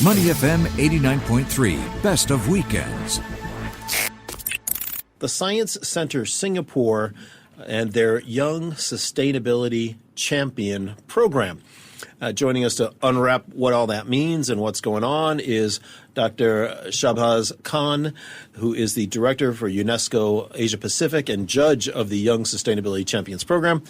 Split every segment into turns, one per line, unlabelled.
Money FM 89.3, best of weekends.
The Science Center Singapore and their Young Sustainability Champion program. Joining us to unwrap what all that means and what's going on is Dr. Shabhaz Khan, who is the Director for UNESCO Asia Pacific and Judge of the Young Sustainability Champions program,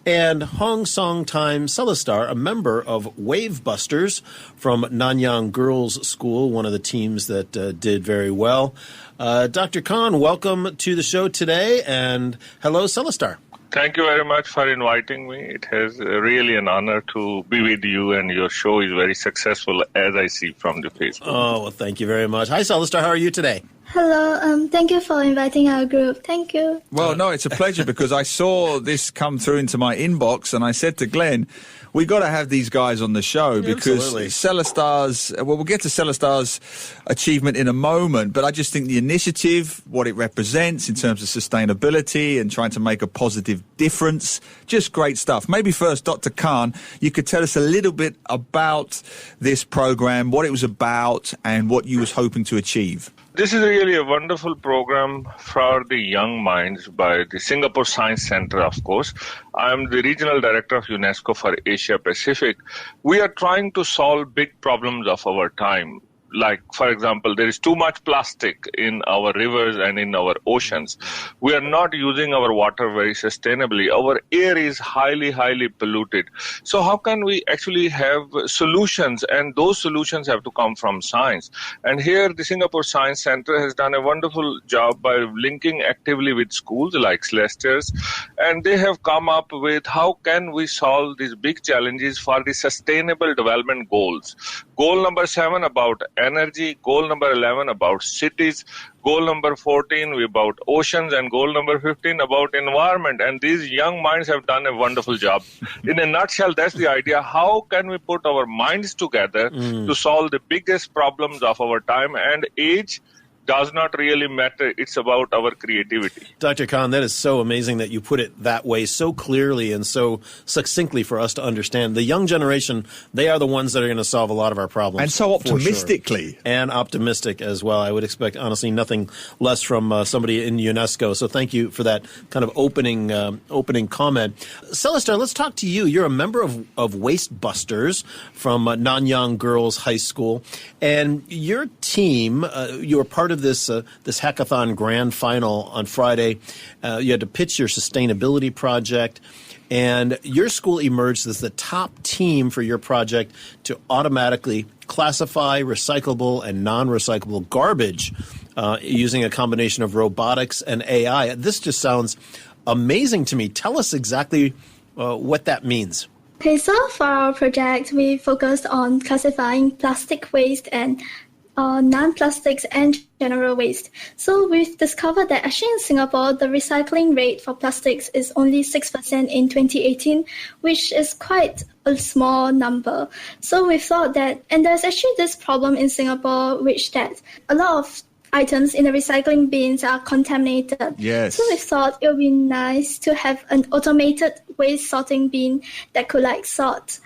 and Hong Song Time Celestar, a member of Wastebusters from Nanyang Girls School, one of the teams that did very well. Dr. Khan, welcome to the show today, and hello, Celestar.
Thank you very much for inviting me. It is really an honor to be with you, and your show is very successful, as I see from the Facebook.
Oh, well, thank you very much. Hi, Celestar. How are you today?
Hello. Thank you for inviting our group. Thank you.
Well, no, it's a pleasure because I saw this come through into my inbox, and I said to Glenn, we got to have these guys on the show because
Absolutely.
Celestar's, well, we'll get to Celestar's achievement in a moment, but I just think the initiative, what it represents in terms of sustainability and trying to make a positive difference, just great stuff. Maybe first, Dr. Khan, you could tell us a little bit about this program, what it was about and what you was hoping to achieve.
This is really a wonderful program for the young minds by the Singapore Science Center, of course. I am the Regional Director of UNESCO for Asia Pacific. We are trying to solve big problems of our time. Like, for example, there is too much plastic in our rivers and in our oceans. We are not using our water very sustainably. Our air is highly, highly polluted. So how can we actually have solutions? And those solutions have to come from science. And here, the Singapore Science Center has done a wonderful job by linking actively with schools like Celestars. And they have come up with how can we solve these big challenges for the Sustainable Development Goals. Goal number 7 about energy, goal number 11 about cities, goal number 14 about oceans, and goal number 15 about environment. And these young minds have done a wonderful job. In a nutshell, that's the idea. How can we put our minds together to solve the biggest problems of our time? And age does not really matter. It's about our creativity.
Dr. Khan, that is so amazing that you put it that way so clearly and so succinctly for us to understand. The young generation, they are the ones that are going to solve a lot of our problems.
And so optimistically.
Sure. And optimistic as well. I would expect, honestly, nothing less from somebody in UNESCO. So thank you for that kind of opening comment. Celestar, let's talk to you. You're a member of Wastebusters from Nanyang Girls High School. And your team, you were part of this hackathon grand final on Friday. You had to pitch your sustainability project, and your school emerged as the top team for your project to automatically classify recyclable and non-recyclable garbage using a combination of robotics and AI. This just sounds amazing to me. Tell us exactly what that means.
Okay, so for our project, we focused on classifying plastic waste and non-plastics and general waste. So we've discovered that actually in Singapore, the recycling rate for plastics is only 6% in 2018, which is quite a small number. So we thought that, and there's actually this problem in Singapore, which that a lot of items in the recycling bins are contaminated.
Yes.
So we thought it would be nice to have an automated waste sorting bin that could sort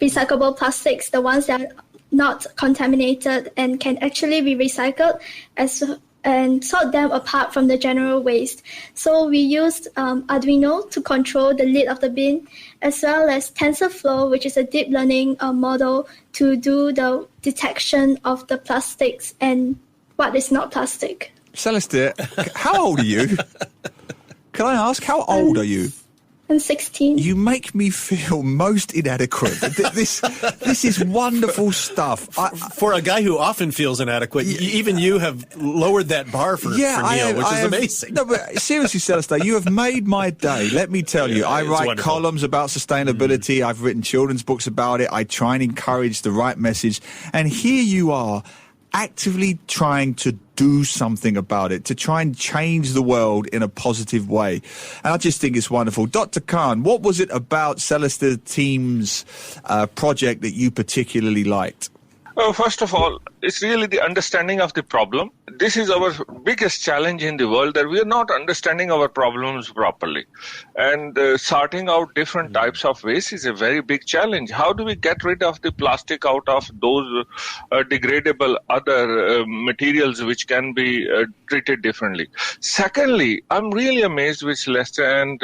recyclable plastics, the ones that are not contaminated and can actually be recycled and sort them apart from the general waste. So we used Arduino to control the lid of the bin, as well as TensorFlow, which is a deep learning model to do the detection of the plastics and what is not plastic.
Celestar, how old are you? Can I ask, how old are you?
I'm 16.
You make me feel most inadequate. This is wonderful stuff.
For a guy who often feels inadequate, even you have lowered that bar for Neil, which is amazing.
No, but seriously, Celestar, you have made my day. Let me tell you, I write
wonderful
columns about sustainability. I've written children's books about it. I try and encourage the right message. And here you are, actively trying to do something about it, to try and change the world in a positive way. And I just think it's wonderful. Dr. Khan, what was it about Celestar team's project that you particularly liked?
First of all, it's really the understanding of the problem. This is our biggest challenge in the world, that we are not understanding our problems properly. And sorting out different types of waste is a very big challenge. How do we get rid of the plastic out of those degradable other materials which can be treated differently? Secondly, I'm really amazed with Celestar and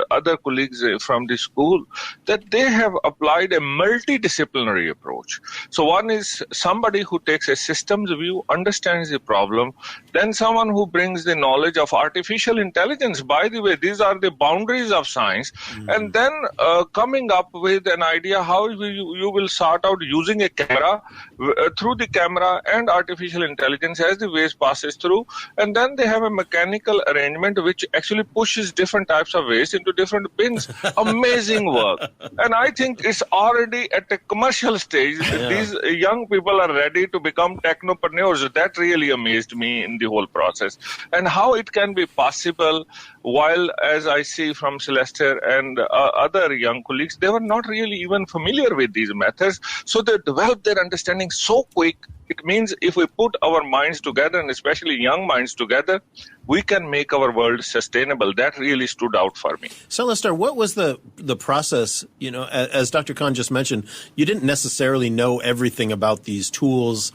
other colleagues from the school that they have applied a multidisciplinary approach. So one is somebody who takes a systems view, understands the problem, then someone who brings the knowledge of artificial intelligence. By the way, these are the boundaries of science. And then coming up with an idea how you will sort out using a camera, through the camera and artificial intelligence as the waste passes through. And then they have a mechanical arrangement which actually pushes different types of waste into different bins. Amazing work. And I think it's already at a commercial stage. These young people are ready to become technopreneurs. That really amazed me in the whole process. And how it can be possible, while, as I see from Celestar and other young colleagues, they were not really even familiar with these methods. So they developed their understanding so quick. It means if we put our minds together, and especially young minds together, we can make our world sustainable. That really stood out for me.
Celestar, what was the process? You know, as Dr. Khan just mentioned, you didn't necessarily know everything about these tools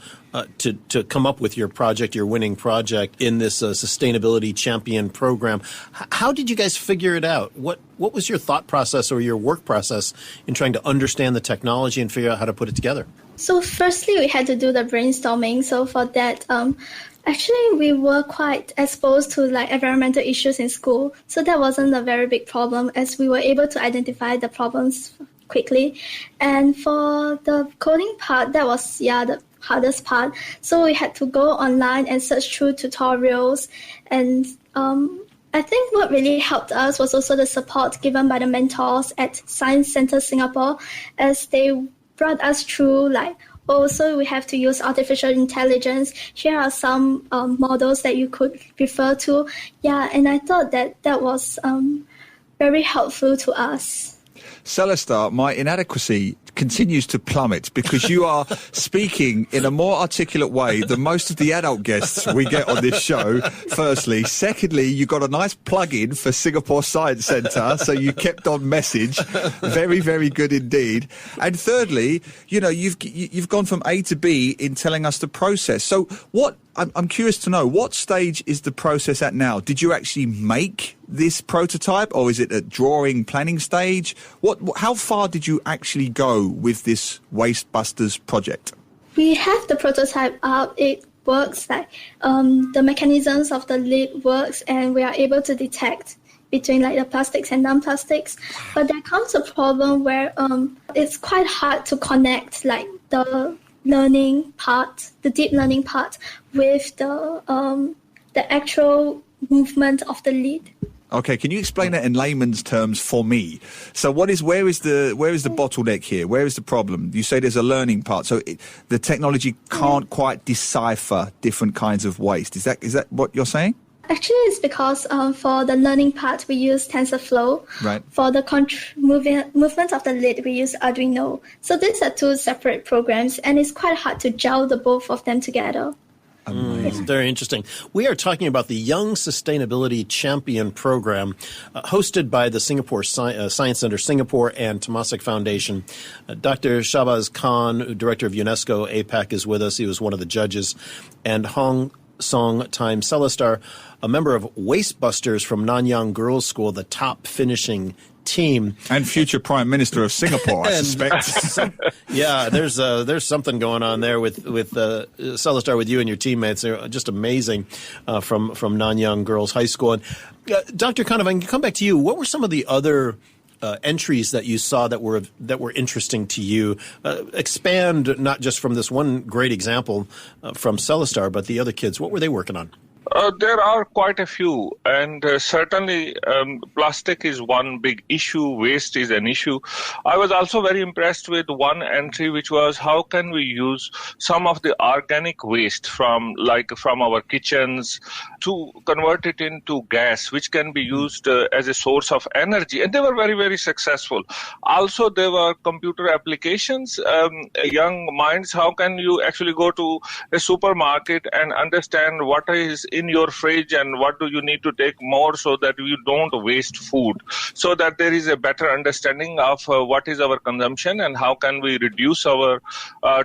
to come up with your project, your winning project in this sustainability champion program. How did you guys figure it out? What was your thought process or your work process in trying to understand the technology and figure out how to put it together?
So firstly, we had to do the brainstorming. So for that, actually, we were quite exposed to like environmental issues in school. So that wasn't a very big problem, as we were able to identify the problems quickly. And for the coding part, that was, the hardest part. So we had to go online and search through tutorials. And I think what really helped us was also the support given by the mentors at Science Centre Singapore, as they brought us through so we have to use artificial intelligence. Here are some models that you could refer to. And I thought that was very helpful to us.
Celestar, my inadequacy continues to plummet because you are speaking in a more articulate way than most of the adult guests we get on this show, firstly. Secondly, you got a nice plug-in for Singapore Science Centre, so you kept on message. Very, very good indeed. And thirdly, you know, you've gone from A to B in telling us the process. So I'm curious to know, what stage is the process at now? Did you actually make this prototype, or is it at drawing planning stage? How far did you actually go with this Wastebusters project?
We have the prototype up. It works the mechanisms of the lid works, and we are able to detect between the plastics and non-plastics. But there comes a problem where it's quite hard to connect the learning part, the deep learning part, with the actual movement of the lid.
Okay, can you explain that in layman's terms for me? So where is the bottleneck here? Where is the problem? You say there's a learning part, so the technology can't quite decipher different kinds of waste. Is that what you're saying?
Actually, it's because for the learning part, we use TensorFlow.
Right.
For the movement of the lid, we use Arduino. So these are two separate programs, and it's quite hard to gel the both of them together.
Very interesting. We are talking about the Young Sustainability Champion Program, hosted by the Singapore Science Centre Singapore and Temasek Foundation. Dr. Shabhaz Khan, Director of UNESCO APAC, is with us. He was one of the judges. And Hong Song Time Celestar, a member of Wastebusters from Nanyang Girls School, the top finishing team. And
future Prime Minister of Singapore, I suspect.
There's something going on there with Celestar, with you and your teammates. They're just amazing from Nanyang Girls High School. And Dr. Khan, if I can come back to you, what were some of the other entries that you saw that were interesting to you? Expand not just from this one great example from Celestar, but the other kids. What were they working on?
There are quite a few, and certainly plastic is one big issue. Waste is an issue. I was also very impressed with one entry, which was how can we use some of the organic waste from our kitchens to convert it into gas, which can be used as a source of energy. And they were very, very successful. Also, there were computer applications. Young minds, how can you actually go to a supermarket and understand what is in your fridge and what do you need to take more so that you don't waste food, so that there is a better understanding of what is our consumption and how can we reduce our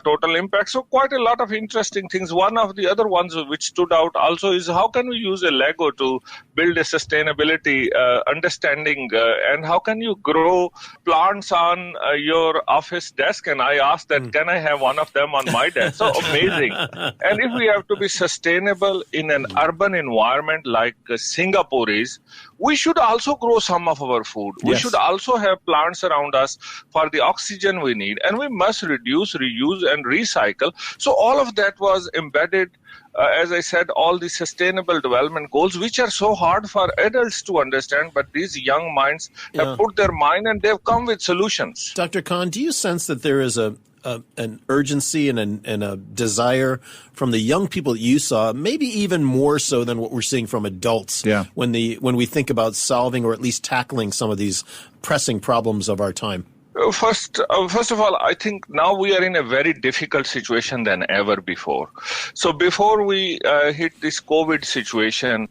total impact. So quite a lot of interesting things. One of the other ones which stood out also is how can we use a Lego to build a sustainability understanding and how can you grow plants on your office desk. And I asked that, can I have one of them on my desk? So amazing. And if we have to be sustainable in an urban environment like Singapore is, we should also grow some of our food. We should also have plants around us for the oxygen we need. And we must reduce, reuse, and recycle. So all of that was embedded, as I said, all the sustainable development goals, which are so hard for adults to understand, but these young minds have put their mind and they've come with solutions.
Dr. Khan, do you sense that there is an urgency and a desire from the young people that you saw, maybe even more so than what we're seeing from adults, when we think about solving or at least tackling some of these pressing problems of our time?
First of all, I think now we are in a very difficult situation than ever before. So before we hit this COVID situation,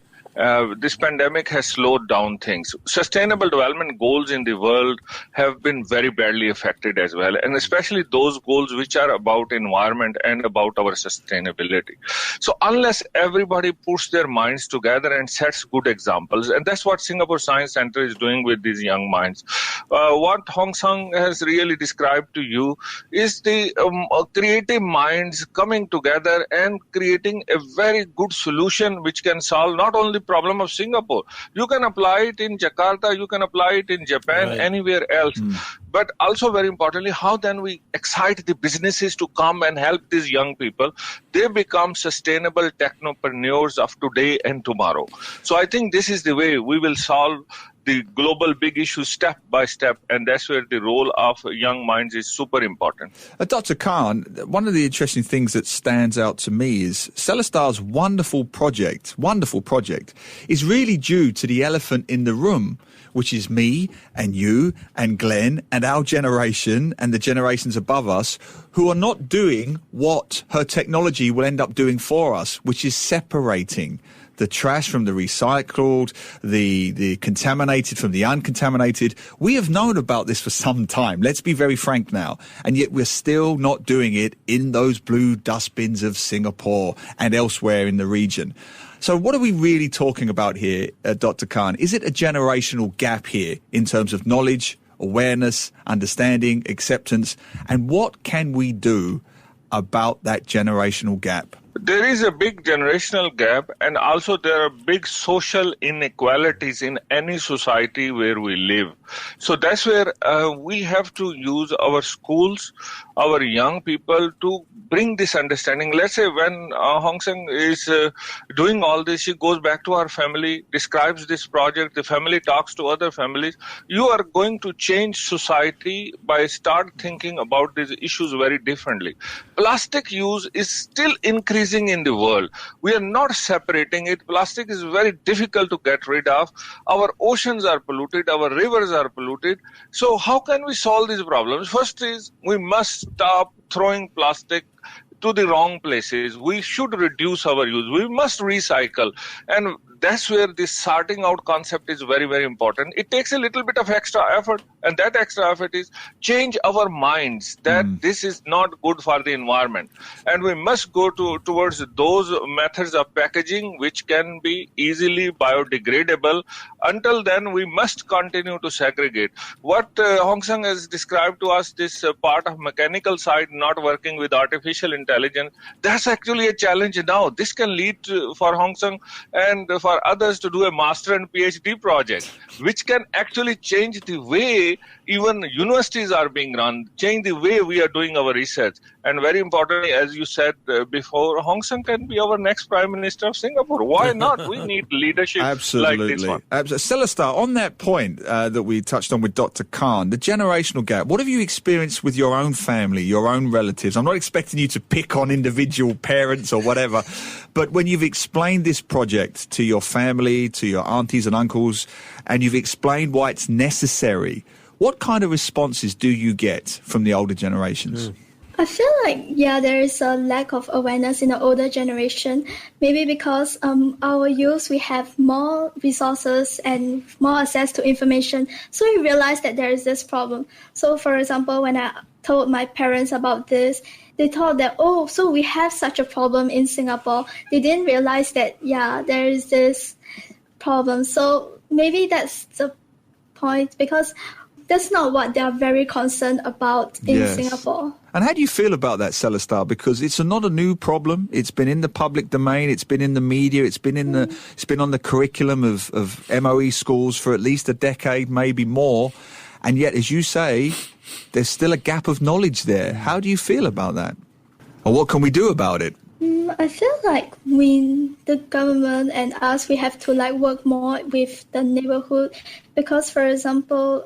this pandemic has slowed down things. Sustainable development goals in the world have been very badly affected as well, and especially those goals which are about environment and about our sustainability. So unless everybody puts their minds together and sets good examples, and that's what Singapore Science Center is doing with these young minds. What Hong Song has really described to you is the creative minds coming together and creating a very good solution which can solve not only problem of Singapore. You can apply it in Jakarta, you can apply it in Japan, anywhere else. But also very importantly, how then we excite the businesses to come and help these young people? They become sustainable technopreneurs of today and tomorrow. So I think this is the way we will solve the global big issues step by step, and that's where the role of young minds is super important.
Dr. Khan, one of the interesting things that stands out to me is Celestar's wonderful project is really due to the elephant in the room, which is me and you and Glenn and our generation and the generations above us who are not doing what her technology will end up doing for us, which is separating the trash from the recycled, the contaminated from the uncontaminated. We have known about this for some time. Let's be very frank now. And yet we're still not doing it in those blue dustbins of Singapore and elsewhere in the region. So what are we really talking about here, Dr. Khan? Is it a generational gap here in terms of knowledge, awareness, understanding, acceptance? And what can we do about that generational gap?
There is a big generational gap, and also there are big social inequalities in any society where we live. So that's where we have to use our schools, our young people to bring this understanding. Let's say when Hong Song is doing all this, she goes back to her family, describes this project, the family talks to other families. You are going to change society by start thinking about these issues very differently. Plastic use is still increasing in the world. We are not separating it. Plastic is very difficult to get rid of. Our oceans are polluted, our rivers are polluted. So how can we solve these problems? First is we must stop throwing plastic to the wrong places. We should reduce our use. We must recycle. And that's where this sorting out concept is very, very important. It takes a little bit of extra effort, and that extra effort is change our minds that this is not good for the environment. And we must go towards those methods of packaging which can be easily biodegradable. Until then, we must continue to segregate. What Hong Song has described to us, this part of mechanical side not working with artificial intelligence, that's actually a challenge now. This can lead for Hong Song and for others to do a master and PhD project, which can actually change the way even universities are being run, change the way we are doing our research. And very importantly, as you said before, Hong Song can be our next Prime Minister of Singapore. Why not? We need leadership like this one.
Absolutely. Celestar, on that point that we touched on with Dr. Khan, the generational gap, what have you experienced with your own family, your own relatives? I'm not expecting you to pick on individual parents or whatever, but when you've explained this project to your family, to your aunties and uncles, and you've explained why it's necessary, what kind of responses do you get from the older generations?
I feel like, there is a lack of awareness in the older generation. Maybe because our youth, we have more resources and more access to information. So we realize that there is this problem. So, for example, when I told my parents about this, they thought that, so we have such a problem in Singapore. They didn't realize that, there is this problem. So maybe that's the point, because that's not what they are very concerned about in Singapore.
And how do you feel about that, Celestar? Because it's not a new problem. It's been in the public domain. It's been in the media. It's been it's been on the curriculum of MOE schools for at least a decade, maybe more. And yet, as you say, there's still a gap of knowledge there. How do you feel about that? Or what can we do about it?
I feel like the government and us, we have to work more with the neighborhood, because, for example,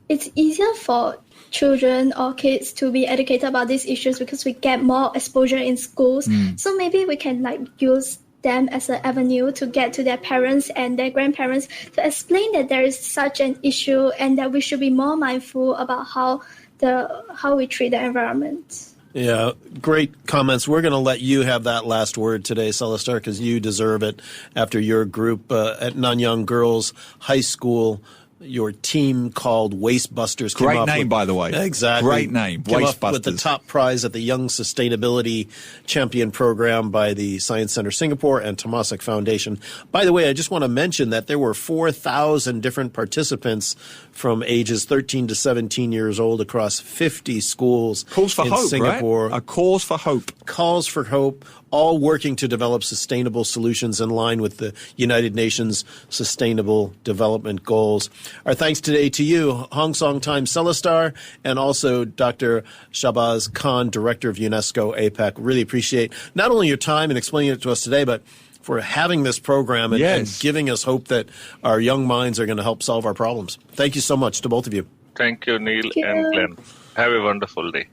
it's easier for children or kids to be educated about these issues because we get more exposure in schools. So maybe we can use them as an avenue to get to their parents and their grandparents to explain that there is such an issue and that we should be more mindful about how we treat the environment.
Yeah, great comments. We're going to let you have that last word today, Celestar, because you deserve it after your group at Nanyang Girls High School. Your team called Wastebusters.
Great name, by the way.
Exactly.
Great name,
Wastebusters. With the top prize at the Young Sustainability Champion Program by the Science Centre Singapore and Temasek Foundation. By the way, I just want to mention that there were 4,000 different participants from ages 13 to 17 years old across 50 schools
in
Singapore.
Right? A cause for hope.
Calls for hope, all working to develop sustainable solutions in line with the United Nations Sustainable Development Goals. Our thanks today to you, Hong Song Time Celestar, and also Dr. Shabhaz Khan, Director of UNESCO APAC. Really appreciate not only your time in explaining it to us today, but for having this program and giving us hope that our young minds are going to help solve our problems. Thank you so much to both of you.
Thank you, Neil and Glenn. Have a wonderful day.